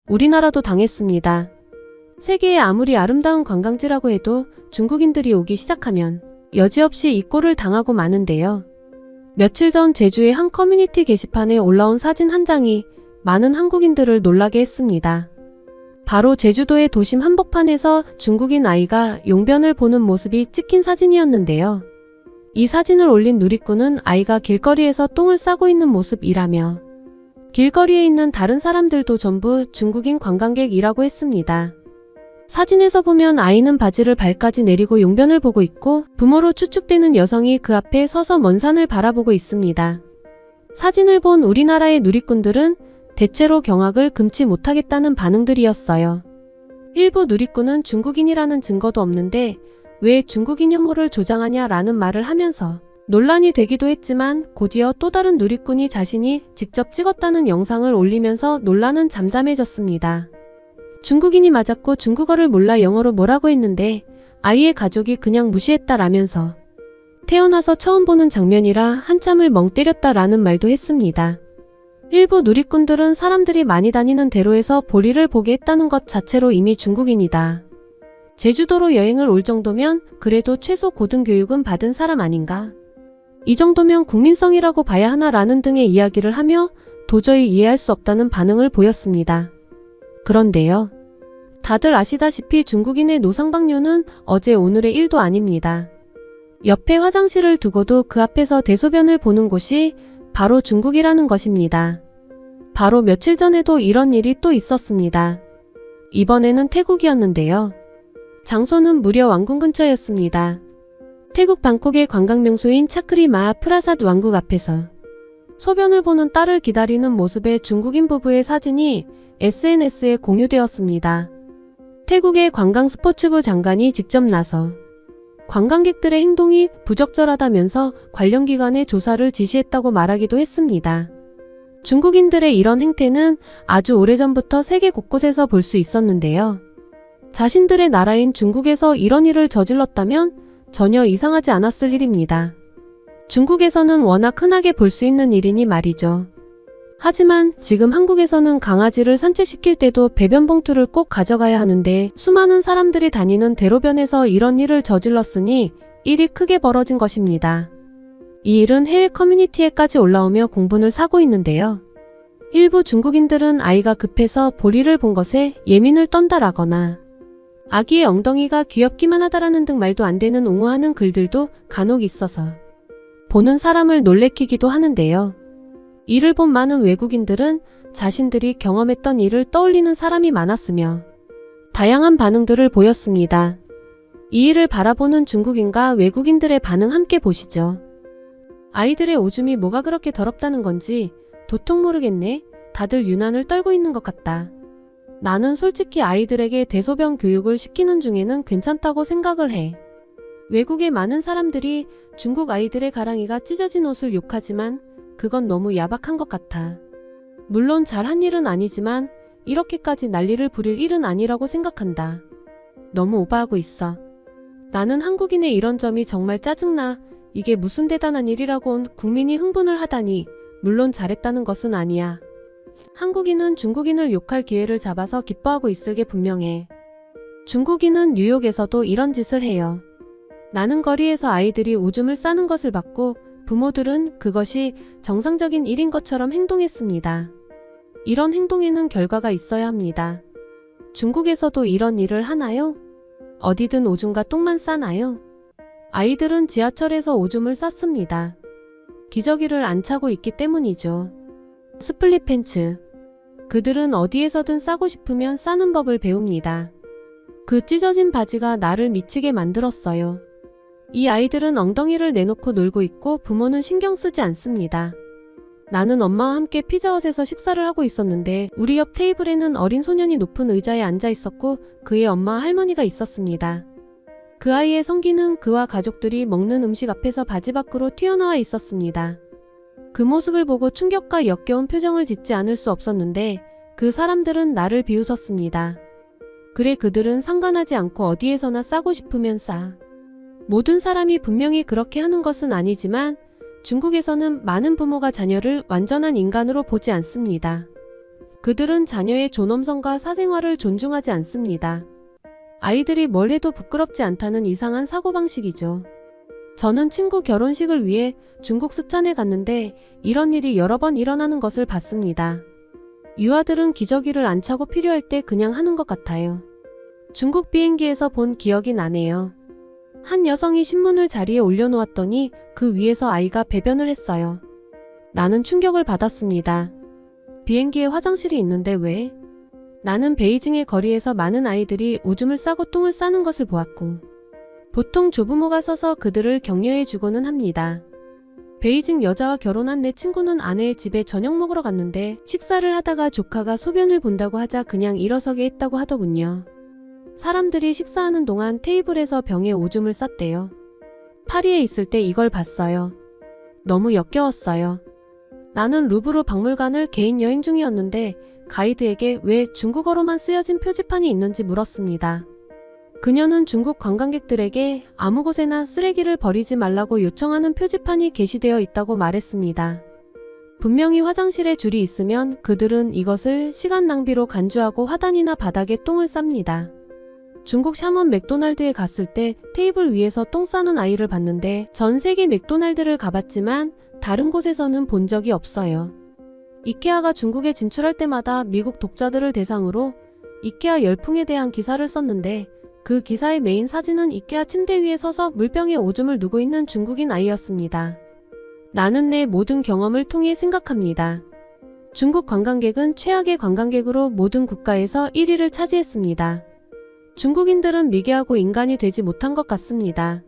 우리나라도 당했습니다. 세계의 아무리 아름다운 관광지라고 해도 중국인들이 오기 시작하면 여지없이 이 꼴을 당하고 마는데요. 며칠 전 제주의 한 커뮤니티 게시판에 올라온 사진 한 장이 많은 한국인들을 놀라게 했습니다. 바로 제주도의 도심 한복판에서 중국인 아이가 용변을 보는 모습이 찍힌 사진이었는데요. 이 사진을 올린 누리꾼은 아이가 길거리에서 똥을 싸고 있는 모습이라며 길거리에 있는 다른 사람들도 전부 중국인 관광객이라고 했습니다. 사진에서 보면 아이는 바지를 발까지 내리고 용변을 보고 있고 부모로 추측되는 여성이 그 앞에 서서 먼 산을 바라보고 있습니다. 사진을 본 우리나라의 누리꾼들은 대체로 경악을 금치 못하겠다는 반응들이었어요. 일부 누리꾼은 중국인이라는 증거도 없는데 왜 중국인 혐오를 조장하냐라는 말을 하면서 논란이 되기도 했지만 곧이어 또 다른 누리꾼이 자신이 직접 찍었다는 영상을 올리면서 논란은 잠잠해졌습니다. 중국인이 맞았고 중국어를 몰라 영어로 뭐라고 했는데 아이의 가족이 그냥 무시했다라면서 태어나서 처음 보는 장면이라 한참을 멍 때렸다라는 말도 했습니다. 일부 누리꾼들은 사람들이 많이 다니는 대로에서 볼일을 보게 했다는 것 자체로 이미 중국인이다. 제주도로 여행을 올 정도면 그래도 최소 고등교육은 받은 사람 아닌가? 이 정도면 국민성이라고 봐야 하나라는 등의 이야기를 하며 도저히 이해할 수 없다는 반응을 보였습니다. 그런데요. 다들 아시다시피 중국인의 노상방뇨는 어제 오늘의 일도 아닙니다. 옆에 화장실을 두고도 그 앞에서 대소변을 보는 곳이 바로 중국이라는 것입니다. 바로 며칠 전에도 이런 일이 또 있었습니다. 이번에는 태국이었는데요. 장소는 무려 왕궁 근처였습니다. 태국 방콕의 관광명소인 차크리 마하 프라사드 왕궁 앞에서 소변을 보는 딸을 기다리는 모습의 중국인 부부의 사진이 SNS에 공유되었습니다. 태국의 관광스포츠부 장관이 직접 나서 관광객들의 행동이 부적절하다면서 관련 기관에 조사를 지시했다고 말하기도 했습니다. 중국인들의 이런 행태는 아주 오래전부터 세계 곳곳에서 볼 수 있었는데요. 자신들의 나라인 중국에서 이런 일을 저질렀다면 전혀 이상하지 않았을 일입니다. 중국에서는 워낙 흔하게 볼 수 있는 일이니 말이죠. 하지만 지금 한국에서는 강아지를 산책시킬 때도 배변 봉투를 꼭 가져가야 하는데 수많은 사람들이 다니는 대로변에서 이런 일을 저질렀으니 일이 크게 벌어진 것입니다. 이 일은 해외 커뮤니티에까지 올라오며 공분을 사고 있는데요. 일부 중국인들은 아이가 급해서 볼일을 본 것에 예민을 떤다라거나 아기의 엉덩이가 귀엽기만 하다라는 등 말도 안 되는 옹호하는 글들도 간혹 있어서 보는 사람을 놀래키기도 하는데요. 이를 본 많은 외국인들은 자신들이 경험했던 일을 떠올리는 사람이 많았으며 다양한 반응들을 보였습니다. 이 일을 바라보는 중국인과 외국인들의 반응 함께 보시죠. 아이들의 오줌이 뭐가 그렇게 더럽다는 건지 도통 모르겠네. 다들 유난을 떨고 있는 것 같다. 나는 솔직히 아이들에게 대소변 교육을 시키는 중에는 괜찮다고 생각을 해. 외국의 많은 사람들이 중국 아이들의 가랑이가 찢어진 옷을 욕하지만 그건 너무 야박한 것 같아. 물론 잘한 일은 아니지만 이렇게까지 난리를 부릴 일은 아니라고 생각한다. 너무 오버하고 있어. 나는 한국인의 이런 점이 정말 짜증나. 이게 무슨 대단한 일이라고 온 국민이 흥분을 하다니. 물론 잘했다는 것은 아니야. 한국인은 중국인을 욕할 기회를 잡아서 기뻐하고 있을 게 분명해. 중국인은 뉴욕에서도 이런 짓을 해요. 나는 거리에서 아이들이 오줌을 싸는 것을 봤고 부모들은 그것이 정상적인 일인 것처럼 행동했습니다. 이런 행동에는 결과가 있어야 합니다. 중국에서도 이런 일을 하나요? 어디든 오줌과 똥만 싸나요? 아이들은 지하철에서 오줌을 쌌습니다. 기저귀를 안 차고 있기 때문이죠. 스플릿 팬츠. 그들은 어디에서든 싸고 싶으면 싸는 법을 배웁니다. 그 찢어진 바지가 나를 미치게 만들었어요. 이 아이들은 엉덩이를 내놓고 놀고 있고 부모는 신경 쓰지 않습니다. 나는 엄마와 함께 피자헛에서 식사를 하고 있었는데 우리 옆 테이블에는 어린 소년이 높은 의자에 앉아 있었고 그의 엄마와 할머니가 있었습니다. 그 아이의 성기는 그와 가족들이 먹는 음식 앞에서 바지 밖으로 튀어나와 있었습니다. 그 모습을 보고 충격과 역겨운 표정을 짓지 않을 수 없었는데 그 사람들은 나를 비웃었습니다. 그래, 그들은 상관하지 않고 어디에서나 싸고 싶으면 싸. 모든 사람이 분명히 그렇게 하는 것은 아니지만 중국에서는 많은 부모가 자녀를 완전한 인간으로 보지 않습니다. 그들은 자녀의 존엄성과 사생활을 존중하지 않습니다. 아이들이 뭘 해도 부끄럽지 않다는 이상한 사고방식이죠. 저는 친구 결혼식을 위해 중국 스촨에 갔는데 이런 일이 여러 번 일어나는 것을 봤습니다. 유아들은 기저귀를 안 차고 필요할 때 그냥 하는 것 같아요. 중국 비행기에서 본 기억이 나네요. 한 여성이 신문을 자리에 올려놓았더니 그 위에서 아이가 배변을 했어요. 나는 충격을 받았습니다. 비행기에 화장실이 있는데 왜? 나는 베이징의 거리에서 많은 아이들이 오줌을 싸고 똥을 싸는 것을 보았고 보통 조부모가 서서 그들을 격려해주고는 합니다. 베이징 여자와 결혼한 내 친구는 아내의 집에 저녁 먹으러 갔는데 식사를 하다가 조카가 소변을 본다고 하자 그냥 일어서게 했다고 하더군요. 사람들이 식사하는 동안 테이블에서 병에 오줌을 쌌대요. 파리에 있을 때 이걸 봤어요. 너무 역겨웠어요. 나는 루브르 박물관을 개인 여행 중이었는데 가이드에게 왜 중국어로만 쓰여진 표지판이 있는지 물었습니다. 그녀는 중국 관광객들에게 아무 곳에나 쓰레기를 버리지 말라고 요청하는 표지판이 게시되어 있다고 말했습니다. 분명히 화장실에 줄이 있으면 그들은 이것을 시간 낭비로 간주하고 화단이나 바닥에 똥을 쌉니다. 중국 샤먼 맥도날드에 갔을 때 테이블 위에서 똥 싸는 아이를 봤는데 전 세계 맥도날드를 가봤지만 다른 곳에서는 본 적이 없어요. 이케아가 중국에 진출할 때마다 미국 독자들을 대상으로 이케아 열풍에 대한 기사를 썼는데 그 기사의 메인 사진은 이케아 침대 위에 서서 물병에 오줌을 누고 있는 중국인 아이였습니다. 나는 내 모든 경험을 통해 생각합니다. 중국 관광객은 최악의 관광객으로 모든 국가에서 1위를 차지했습니다. 중국인들은 미개하고 인간이 되지 못한 것 같습니다.